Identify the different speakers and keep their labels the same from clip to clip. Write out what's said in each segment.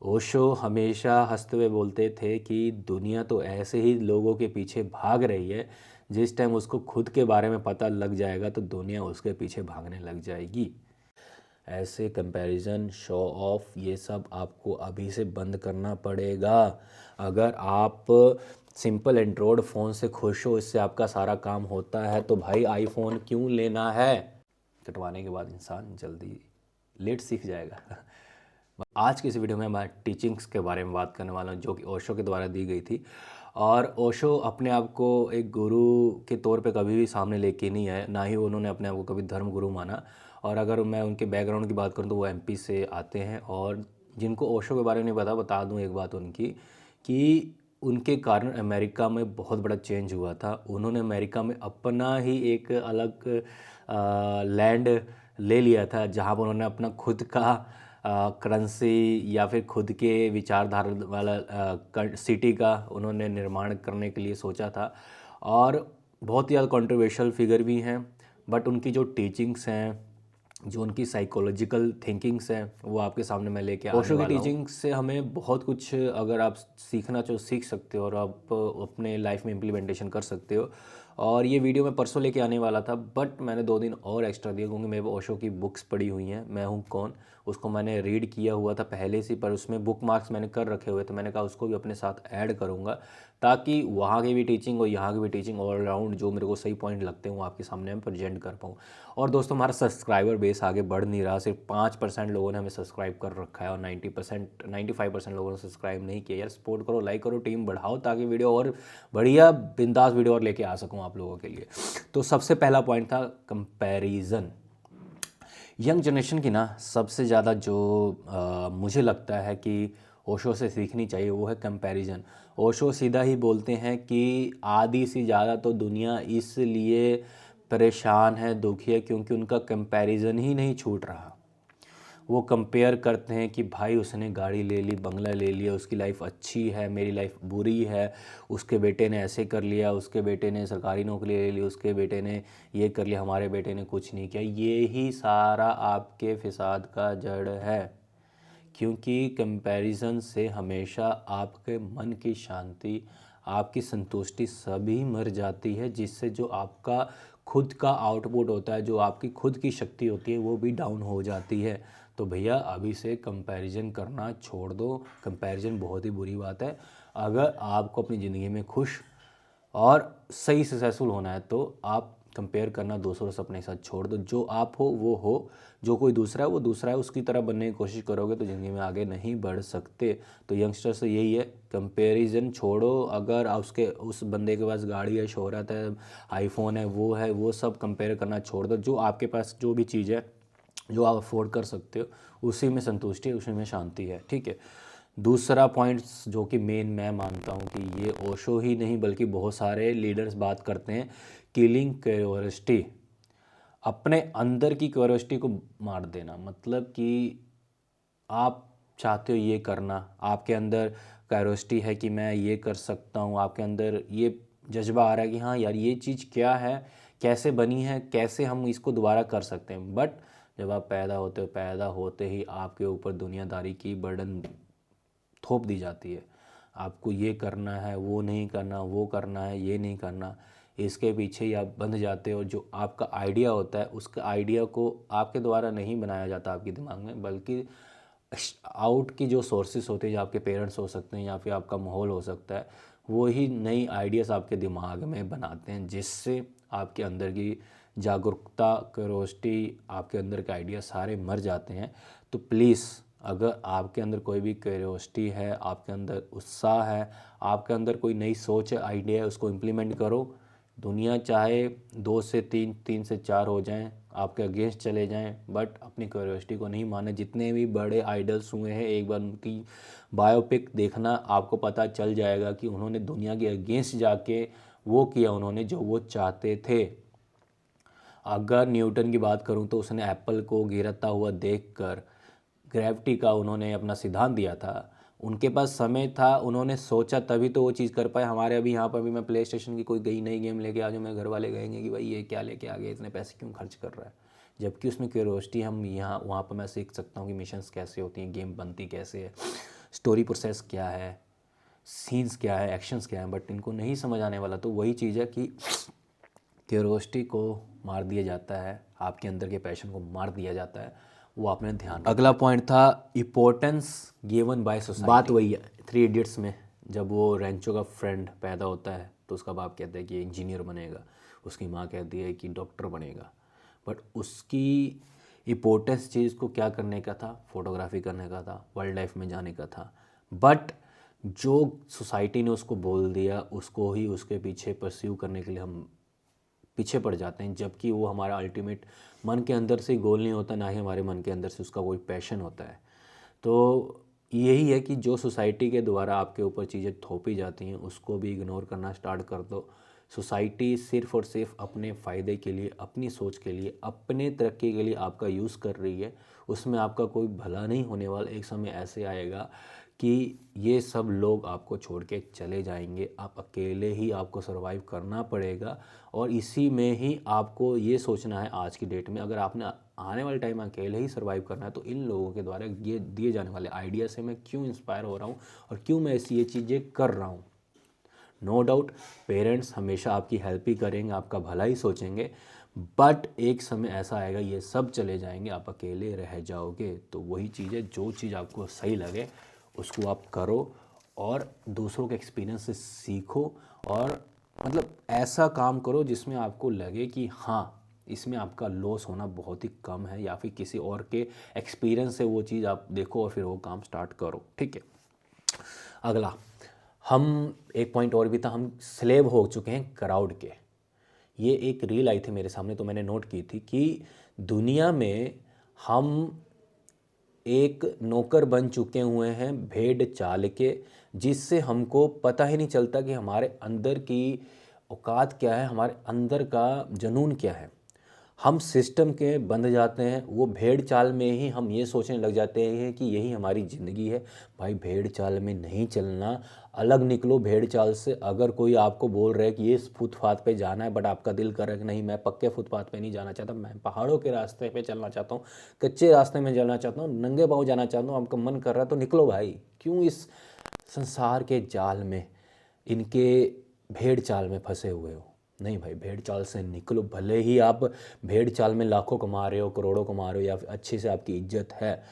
Speaker 1: ओशो हमेशा हंसते हुए बोलते थे कि दुनिया तो ऐसे ही लोगों के पीछे भाग रही है, जिस टाइम उसको खुद के बारे में पता लग जाएगा तो दुनिया उसके पीछे भागने लग जाएगी। ऐसे कंपैरिजन, शो ऑफ, ये सब आपको अभी से बंद करना पड़ेगा। अगर आप सिंपल एंड्रॉयड फ़ोन से खुश हो, इससे आपका सारा काम होता है, तो भाई आईफोन क्यों लेना है। कटवाने के बाद इंसान जल्दी लेट सीख जाएगा। आज की इस वीडियो में मैं टीचिंग्स के बारे में बात करने वाला हूँ, जो कि ओशो के द्वारा दी गई थी। और ओशो अपने आप को एक गुरु के तौर पे कभी भी सामने लेके नहीं आए, ना ही उन्होंने अपने आप को कभी धर्म गुरु माना। और अगर मैं उनके बैकग्राउंड की बात करूँ तो वो एमपी से आते हैं। और जिनको ओशो के बारे में नहीं पता, बता दूँ एक बात उनकी, कि उनके कारण अमेरिका में बहुत बड़ा चेंज हुआ था। उन्होंने अमेरिका में अपना ही एक अलग लैंड ले लिया था, जहाँ पर उन्होंने अपना खुद का करेंसी या फिर खुद के विचारधारा वाला सिटी का उन्होंने निर्माण करने के लिए सोचा था। और बहुत ही ज़्यादा कंट्रोवर्शियल फिगर भी हैं, बट उनकी जो टीचिंग्स हैं, जो उनकी साइकोलॉजिकल थिंकिंग्स हैं, वो आपके सामने मैं लेके आने वाला हूँ। ओशो की टीचिंग्स से हमें बहुत कुछ अगर आप सीखना चाहो सीख सकते हो, और आप अपने लाइफ में इम्प्लीमेंटेशन कर सकते हो। और ये वीडियो मैं परसों लेके आने वाला था, बट मैंने 2 दिन और एक्स्ट्रा दिया, क्योंकि मेरे ओशो की बुक्स पड़ी हुई हैं। मैं हूँ कौन, उसको मैंने रीड किया हुआ था पहले से, पर उसमें बुक मार्क्स मैंने कर रखे हुए, तो मैंने कहा उसको भी अपने साथ ऐड करूँगा, ताकि वहाँ की भी टीचिंग और यहाँ की भी टीचिंग ऑल राउंड जो मेरे को सही पॉइंट लगते हैं वो आपके सामने मैं प्रेजेंट कर पाऊँ। और दोस्तों, हमारा सब्सक्राइबर बेस आगे बढ़ नहीं रहा। सिर्फ 5% लोगों ने हमें सब्सक्राइब कर रखा है, और 95% लोगों ने सब्सक्राइब नहीं किया। यार सपोर्ट करो, लाइक करो, टीम बढ़ाओ, ताकि वीडियो और बढ़िया बिंदास वीडियो और लेके आ सकूँ आप लोगों के लिए। तो सबसे पहला पॉइंट था कंपैरिजन। यंग जनरेशन की ना सबसे ज़्यादा जो मुझे लगता है कि ओशो से सीखनी चाहिए, वो है कंपैरिजन। ओशो सीधा ही बोलते हैं कि आधी से ज़्यादा तो दुनिया इसलिए परेशान है, दुखी है, क्योंकि उनका कंपैरिजन ही नहीं छूट रहा। वो कंपेयर करते हैं कि भाई उसने गाड़ी ले ली, बंगला ले लिया, उसकी लाइफ अच्छी है, मेरी लाइफ बुरी है। उसके बेटे ने ऐसे कर लिया, उसके बेटे ने सरकारी नौकरी ले ली, उसके बेटे ने ये कर लिया, हमारे बेटे ने कुछ नहीं किया। ये ही सारा आपके फिसाद का जड़ है, क्योंकि कंपैरिजन से हमेशा आपके मन की शांति, आपकी संतुष्टि सभी मर जाती है, जिससे जो आपका खुद का आउटपुट होता है, जो आपकी खुद की शक्ति होती है, वो भी डाउन हो जाती है। तो भैया अभी से कंपैरिजन करना छोड़ दो। कंपैरिजन बहुत ही बुरी बात है। अगर आपको अपनी ज़िंदगी में खुश और सही सक्सेसफुल होना है, तो आप कंपेयर करना दूसरों से अपने साथ छोड़ दो। जो आप हो वो हो, जो कोई दूसरा है वो दूसरा है, उसकी तरह बनने की कोशिश करोगे तो ज़िंदगी में आगे नहीं बढ़ सकते। तो यंगस्टर से यही है, कंपैरिजन छोड़ो। अगर उसके उस बंदे के पास गाड़ी है, शोहरत है, आईफोन है, वो सब कंपेयर करना छोड़ दो। जो आपके पास जो भी चीज़ है, जो आप अफोर्ड कर सकते हो, उसी में संतुष्टि है, उसी में शांति है। ठीक है। दूसरा पॉइंट जो कि मेन मैं मानता हूँ कि ये ओशो ही नहीं बल्कि बहुत सारे लीडर्स बात करते हैं, किलिंग क्यूरियोसिटी। अपने अंदर की क्यूरियोसिटी को मार देना, मतलब कि आप चाहते हो ये करना, आपके अंदर क्यूरियोसिटी है कि मैं ये कर सकता हूँ, आपके अंदर ये जज्बा आ रहा है कि हाँ यार ये चीज़ क्या है, कैसे बनी है, कैसे हम इसको दोबारा कर सकते हैं। बट जब आप पैदा होते हो, पैदा होते ही आपके ऊपर दुनियादारी की बर्डन थोप दी जाती है। आपको ये करना है, वो नहीं करना, वो करना है, ये नहीं करना। इसके पीछे ही आप बंध जाते हो। जो आपका आइडिया होता है, उसका आइडिया को आपके द्वारा नहीं बनाया जाता आपके दिमाग में, बल्कि आउट की जो सोर्सेस होते हैं, जो आपके पेरेंट्स हो सकते हैं या फिर आपका माहौल हो सकता है, वो ही नई आइडियाज़ आपके दिमाग में बनाते हैं, जिससे आपके अंदर की जागरूकता, क्यूरियोसिटी, आपके अंदर के आइडिया सारे मर जाते हैं। तो प्लीज़, अगर आपके अंदर कोई भी क्यूरियोसिटी है, आपके अंदर उत्साह है, आपके अंदर कोई नई सोच है, आइडिया है, उसको इम्प्लीमेंट करो। दुनिया चाहे 2 से 3, 3 से 4 हो जाएं, आपके अगेंस्ट चले जाएं, बट अपनी क्यूरियोसिटी को नहीं माने। जितने भी बड़े आइडल्स हुए हैं, एक बार उनकी बायोपिक देखना, आपको पता चल जाएगा कि उन्होंने दुनिया के अगेंस्ट जाके वो किया उन्होंने जो वो चाहते थे। अगर न्यूटन की बात करूं तो उसने एप्पल को गिरता हुआ देखकर ग्रेविटी का उन्होंने अपना सिद्धांत दिया था। उनके पास समय था, उन्होंने सोचा, तभी तो वो चीज़ कर पाए। हमारे अभी यहाँ पर भी मैं प्ले स्टेशन की कोई गई नई गेम लेके आ जाऊँ, मेरे घर वाले कहेंगे कि भाई ये क्या लेके आ गया, इतने पैसे क्यों खर्च कर रहा है। जबकि उसमें क्यूरियोसिटी, हम यहाँ वहाँ पर मैं सीख सकता हूँ कि मिशंस कैसे होती हैं, गेम बनती कैसे है। स्टोरी प्रोसेस क्या है, सीन्स क्या है, एक्शंस क्या है, बट इनको नहीं समझ आने वाला। तो वही चीज़ है कि क्यूरोसिटी को मार दिया जाता है, आपके अंदर के पैशन को मार दिया जाता है, वो आपने ध्यान। अगला पॉइंट था इम्पोर्टेंस गिवन बाय सोसाइटी। बात वही है 3 इडियट्स में, जब वो रेंचो का फ्रेंड पैदा होता है तो उसका बाप कहता है कि इंजीनियर बनेगा, उसकी माँ कहती है कि डॉक्टर बनेगा, बट उसकी इम्पोर्टेंस चीज़ को क्या करने का था, फोटोग्राफी करने का था, वाइल्ड लाइफ में जाने का था। बट जो सोसाइटी ने उसको बोल दिया उसको ही उसके पीछे परस्यू करने के लिए हम पीछे पड़ जाते हैं, जबकि वो हमारा अल्टीमेट मन के अंदर से गोल नहीं होता, ना ही हमारे मन के अंदर से उसका कोई पैशन होता है। तो यही है कि जो सोसाइटी के द्वारा आपके ऊपर चीज़ें थोपी जाती हैं उसको भी इग्नोर करना स्टार्ट कर दो। सोसाइटी सिर्फ़ और सिर्फ अपने फ़ायदे के लिए, अपनी सोच के लिए, अपने तरक्की के लिए आपका यूज़ कर रही है, उसमें आपका कोई भला नहीं होने वाला। एक समय ऐसे आएगा कि ये सब लोग आपको छोड़ के चले जाएंगे, आप अकेले ही आपको सर्वाइव करना पड़ेगा। और इसी में ही आपको ये सोचना है आज की डेट में, अगर आपने आने वाले टाइम में अकेले ही सर्वाइव करना है तो इन लोगों के द्वारा ये दिए जाने वाले आइडिया से मैं क्यों इंस्पायर हो रहा हूँ और क्यों मैं ये चीज़ें कर रहा हूँ। नो डाउट पेरेंट्स हमेशा आपकी हेल्प ही करेंगे, आपका भला ही सोचेंगे, बट एक समय ऐसा आएगा ये सब चले जाएंगे, आप अकेले रह जाओगे। तो वही चीज़ है, जो चीज़ आपको सही लगे उसको आप करो और दूसरों के एक्सपीरियंस से सीखो, और मतलब ऐसा काम करो जिसमें आपको लगे कि हाँ इसमें आपका लॉस होना बहुत ही कम है, या फिर किसी और के एक्सपीरियंस से वो चीज़ आप देखो और फिर वो काम स्टार्ट करो। ठीक है, अगला हम एक पॉइंट और भी था, हम स्लेव हो चुके हैं क्राउड के। ये एक रील आई थी मेरे सामने तो मैंने नोट की थी कि दुनिया में हम एक नौकर बन चुके हुए हैं भेड़ चाल के, जिससे हमको पता ही नहीं चलता कि हमारे अंदर की औकात क्या है, हमारे अंदर का जुनून क्या है। हम सिस्टम के बंध जाते हैं, वो भेड़ चाल में ही हम ये सोचने लग जाते हैं कि यही हमारी ज़िंदगी है। भाई भेड़ चाल में नहीं चलना, अलग निकलो भेड़ चाल से। अगर कोई आपको बोल रहा है कि ये फुटपाथ पे जाना है, बट आपका दिल कर रहा है कि नहीं मैं पक्के फुटपाथ पे नहीं जाना चाहता, मैं पहाड़ों के रास्ते पे चलना चाहता हूँ, कच्चे रास्ते में चलना चाहता हूँ, नंगे पाँव जाना चाहता हूँ, आपका मन कर रहा है तो निकलो भाई। क्यों इस संसार के जाल में, इनके भेड़ चाल में फंसे हुए हो? नहीं भाई, भेड़ चाल से निकलो। भले ही आप भेड़ चाल में लाखों कमा रहे हो, करोड़ों कमा रहे हो, या फिर अच्छे से आपकी इज्जत है,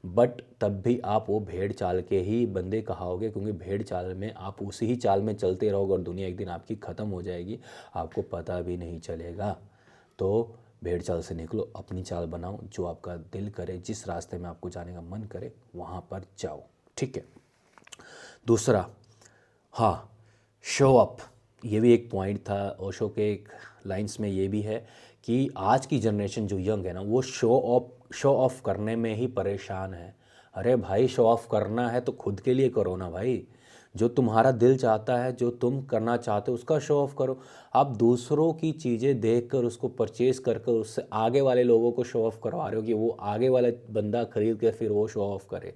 Speaker 1: बट तब भी आप वो भेड़ चाल के ही बंदे कहाओगे, क्योंकि भेड़ चाल में आप उसी ही चाल में चलते रहोगे और दुनिया एक दिन आपकी ख़त्म हो जाएगी, आपको पता भी नहीं चलेगा। तो भेड़ चाल से निकलो, अपनी चाल बनाओ, जो आपका दिल करे, जिस रास्ते में आपको जाने का मन करे वहाँ पर जाओ। ठीक है, दूसरा, हाँ, शो अप। ये भी एक पॉइंट था ओशो के एक लाइंस में, ये भी है कि आज की जनरेशन जो यंग है ना, वो शो ऑफ करने में ही परेशान है। अरे भाई, शो ऑफ करना है तो खुद के लिए करो ना भाई। जो तुम्हारा दिल चाहता है, जो तुम करना चाहते हो उसका शो ऑफ करो। आप दूसरों की चीज़ें देखकर उसको परचेज कर कर उससे आगे वाले लोगों को शो ऑफ करवा रहे हो कि वो आगे वाला बंदा खरीद के फिर वो शो ऑफ करे।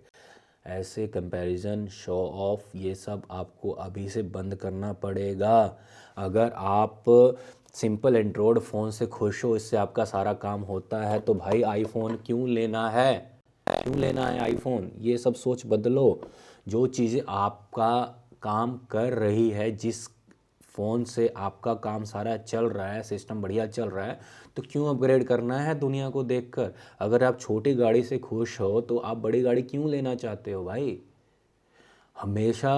Speaker 1: ऐसे कंपैरिजन, शो ऑफ, ये सब आपको अभी से बंद करना पड़ेगा। अगर आप सिंपल एंड्रॉयड फ़ोन से खुश हो, इससे आपका सारा काम होता है, तो भाई आईफोन क्यों लेना है? क्यों लेना है आईफोन? ये सब सोच बदलो। जो चीज़ें आपका काम कर रही है, जिस फ़ोन से आपका काम सारा चल रहा है, सिस्टम बढ़िया चल रहा है, तो क्यों अपग्रेड करना है दुनिया को देखकर? अगर आप छोटी गाड़ी से खुश हो तो आप बड़ी गाड़ी क्यों लेना चाहते हो भाई? हमेशा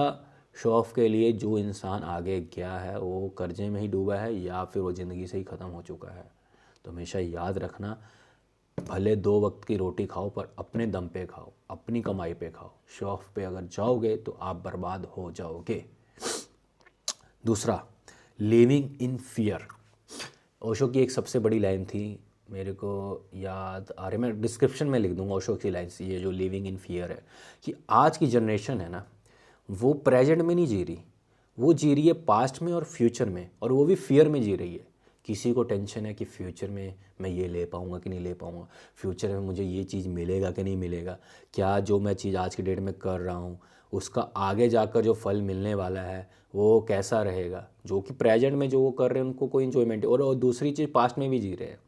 Speaker 1: शो ऑफ के लिए जो इंसान आगे गया है वो कर्जे में ही डूबा है, या फिर वो ज़िंदगी से ही ख़त्म हो चुका है। तो हमेशा याद रखना, भले 2 वक्त की रोटी खाओ पर अपने दम पे खाओ, अपनी कमाई पे खाओ। शो ऑफ पे अगर जाओगे तो आप बर्बाद हो जाओगे। दूसरा, लिविंग इन फियर। ओशो की एक सबसे बड़ी लाइन थी, मेरे को याद आ रही, मैं डिस्क्रिप्शन में लिख दूंगा ओशो की लाइन्स, ये जो लिविंग इन फियर है, कि आज की जनरेशन है ना, वो प्रेजेंट में नहीं जी रही, वो जी रही है पास्ट में और फ्यूचर में, और वो भी फियर में जी रही है। किसी को टेंशन है कि फ्यूचर में मैं ये ले पाऊँगा कि नहीं ले पाऊँगा, फ्यूचर में मुझे ये चीज़ मिलेगा कि नहीं मिलेगा, क्या जो मैं चीज़ आज की डेट में कर रहा हूँ उसका आगे जाकर जो फल मिलने वाला है वो कैसा रहेगा। जो कि प्रेजेंट में जो वो कर रहे हैं उनको कोई इन्जॉयमेंट, और दूसरी चीज़ पास्ट में भी जी रहे हैं।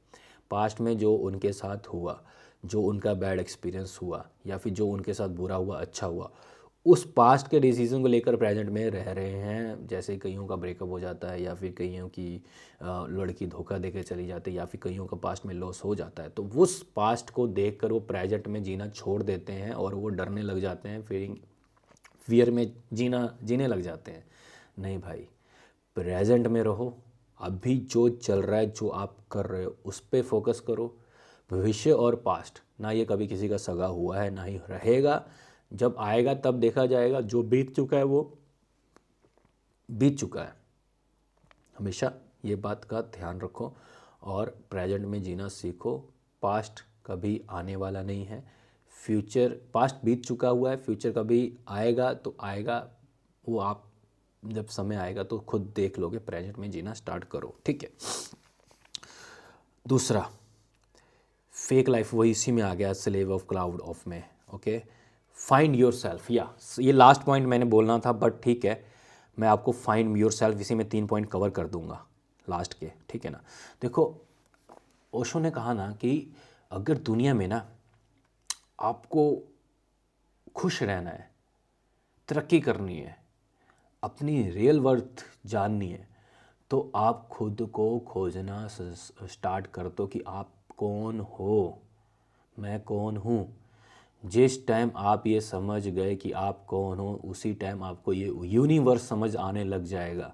Speaker 1: पास्ट में जो उनके साथ हुआ, जो उनका बैड एक्सपीरियंस हुआ, या फिर जो उनके साथ बुरा हुआ अच्छा हुआ, उस पास्ट के डिसीजन को लेकर प्रेजेंट में रह रहे हैं। जैसे कईयों का ब्रेकअप हो जाता है, या फिर कईयों की लड़की धोखा देके चली जाती है, या फिर कईयों का पास्ट में लॉस हो जाता है, तो उस पास्ट को देखकर वो प्रेजेंट में जीना छोड़ देते हैं और वो डरने लग जाते हैं, फियर में जीने लग जाते हैं। नहीं भाई, प्रेजेंट में रहो। अभी जो चल रहा है, जो आप कर रहे हो, उस पर फोकस करो। भविष्य और पास्ट ना ये कभी किसी का सगा हुआ है, ना ही रहेगा। जब आएगा तब देखा जाएगा। जो बीत चुका है वो बीत चुका है। हमेशा ये बात का ध्यान रखो और प्रेजेंट में जीना सीखो। पास्ट कभी आने वाला नहीं है। फ्यूचर, पास्ट बीत चुका हुआ है, फ्यूचर कभी आएगा तो आएगा। वो आप जब समय आएगा तो खुद देख लोगे। प्रेजेंट में जीना स्टार्ट करो, ठीक है। दूसरा, फेक लाइफ, वही इसी में आ गया, स्लेव ऑफ क्लाउड ऑफ में। Okay, find your self. या ये लास्ट पॉइंट मैंने बोलना था, बट ठीक है, मैं आपको फाइंड योर सेल्फ इसी में 3 पॉइंट कवर कर दूंगा लास्ट के, ठीक है ना। देखो, ओशो ने कहा ना कि अगर दुनिया में ना आपको खुश रहना है, तरक्की करनी है, अपनी रियल वर्थ जाननी है, तो आप खुद को खोजना स्टार्ट कर दो कि आप कौन हो, मैं कौन हूँ। जिस टाइम आप ये समझ गए कि आप कौन हो, उसी टाइम आपको ये यूनिवर्स समझ आने लग जाएगा।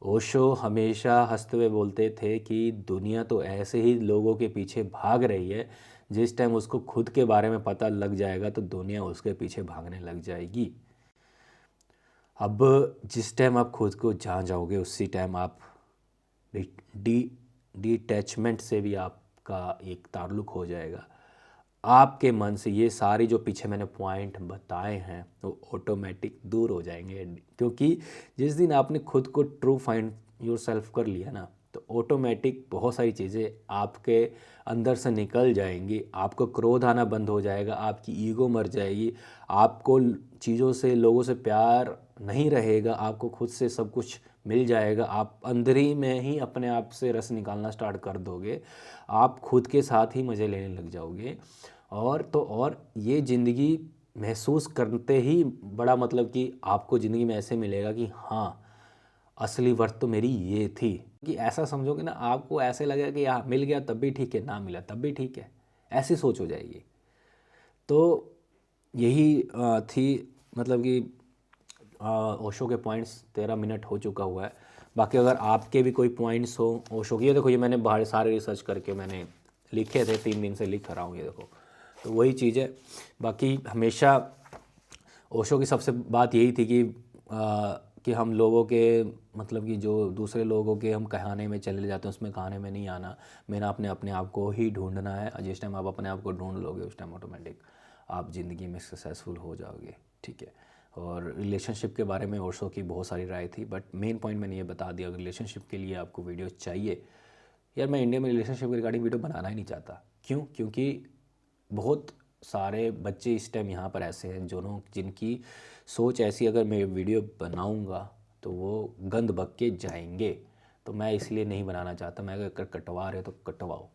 Speaker 1: ओशो हमेशा हंसते हुए बोलते थे कि दुनिया तो ऐसे ही लोगों के पीछे भाग रही है, जिस टाइम उसको खुद के बारे में पता लग जाएगा तो दुनिया उसके पीछे भागने लग जाएगी। अब जिस टाइम आप खुद को जान जाओगे, उसी टाइम आप डिटैचमेंट से भी आपका एक ताल्लुक़ हो जाएगा। आपके मन से ये सारी जो पीछे मैंने पॉइंट बताए हैं वो ऑटोमेटिक दूर हो जाएंगे। क्योंकि जिस दिन आपने खुद को ट्रू फाइंड योर सेल्फ कर लिया ना, तो ऑटोमेटिक बहुत सारी चीज़ें आपके अंदर से निकल जाएंगी। आपको क्रोध आना बंद हो जाएगा, आपकी ईगो मर जाएगी, आपको चीज़ों से, लोगों से प्यार नहीं रहेगा, आपको खुद से सब कुछ मिल जाएगा। आप अंदर ही में ही अपने आप से रस निकालना स्टार्ट कर दोगे। आप खुद के साथ ही मज़े लेने लग जाओगे। और ये ज़िंदगी महसूस करते ही बड़ा मतलब कि आपको ज़िंदगी में ऐसे मिलेगा कि हाँ, असली वर्थ तो मेरी ये थी। कि ऐसा समझोगे ना, आपको ऐसे लगेगा कि हाँ, मिल गया तब भी ठीक है, ना मिला तब भी ठीक है, ऐसी सोच हो जाएगी। तो यही थी, मतलब कि ओशो के पॉइंट्स। 13 मिनट हो चुका हुआ है। बाकी अगर आपके भी कोई पॉइंट्स हो ओशो की, ये देखो, ये मैंने बाहर सारे रिसर्च करके मैंने लिखे थे, 3 दिन से लिख रहा हूँ, ये देखो। तो वही चीज़ है। बाकी हमेशा ओशो की सबसे बात यही थी कि हम लोगों के, मतलब कि जो दूसरे लोगों के हम कहानी में चले जाते हैं, उसमें कहानी में नहीं आना। मेरा अपने आप को ही ढूंढना है। जिस टाइम आप अपने आप को ढूंढ लोगे, उस टाइम ऑटोमेटिक आप ज़िंदगी में सक्सेसफुल हो जाओगे, ठीक है। और रिलेशनशिप के बारे में ओशो की बहुत सारी राय थी, बट मेन पॉइंट मैंने ये बता दिया। अगर रिलेशनशिप के लिए आपको वीडियो चाहिए, यार मैं इंडिया में रिलेशनशिप के रिगार्डिंग वीडियो बनाना ही नहीं चाहता। क्यों? क्योंकि बहुत सारे बच्चे इस टाइम यहाँ पर ऐसे हैं जिनकी सोच ऐसी, अगर मैं वीडियो बनाऊँगा तो वो गंद बक के जाएंगे। तो मैं इसलिए नहीं बनाना चाहता। मैं अगर कटवा रहे तो कटवाओ।